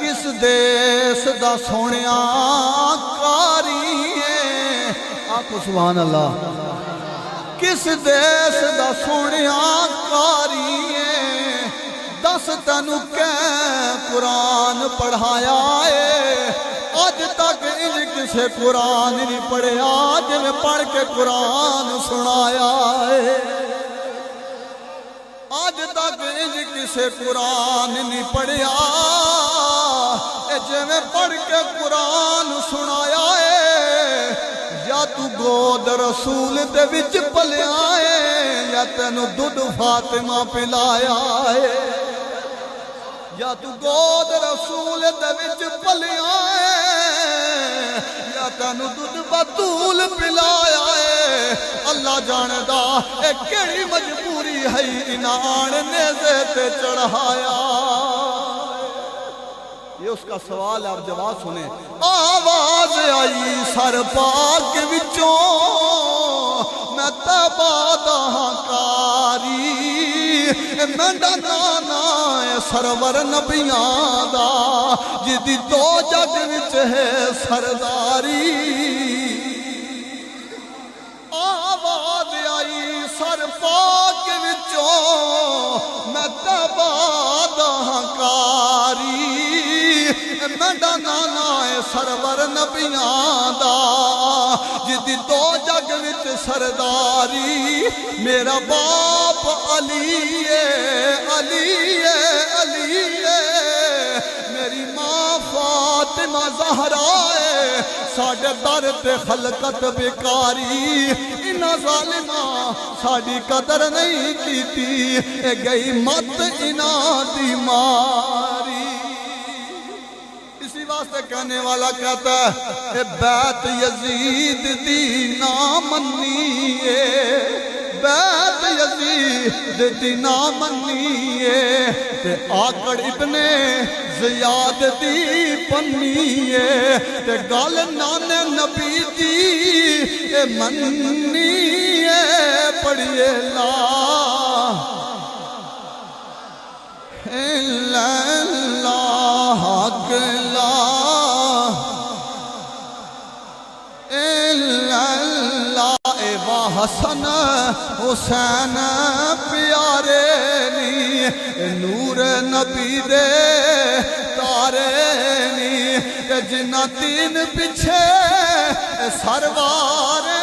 کس دیس دا سونیا کاری ہے آکو سبحان اللہ کس دیس دا سونیا کاری ہے دس تینو کہ قرآن پڑھایا ہے آج تک انج کسے قرآن نہیں پڑھیا جب پڑھ کے قرآن سنایا ہے آج تک انج کسے قرآن نہیں پڑھیا جب پڑھ کے قرآن سنایا ہے یا تو گود رسول دے وچ پلیا ہے یا تینو دودھ فاطمہ پلایا ہے یا تو گود رسول دے وچ پلیا ہے یا تینو دودھ بطول پلایا ہے اللہ جاندہ اے کیڑی مجبوری ہے انان نیزے تے چڑھایا یہ اس کا سوال ہے آپ جواب سنیں آواز آئی سر پاک وچوں میں تبادہ کاری مینڈا نانا سرور نبیاں دا جدی دو جگ وچ ہے سرداری آواز آئی سر پاک وچوں میں تبادہ کاری مینڈا نانا سرور نبیاں دا جدی دو جگ وچ سرداری میرا باپ علی ہے علی ہے علی ہے میری ماں فاطمہ زہرا ہے ساڑھے در تے خلقت بیکاری انہا ظالمہ ساڑھی قدر نہیں کیتی اے گئی مت انہا دی ماری واسطے کہنے والا کہتا ہے اے بیت یزید دی نامنیے بیت یزید دی نامنیے تے آکڑ ابن زیاد دی پنیے تے گال نانے نبی دی اے منیے پڑھئے لا اللہ حق حسن حسین پیارے نی نور نبی دے تارے نی جنہ تین پچھے سروار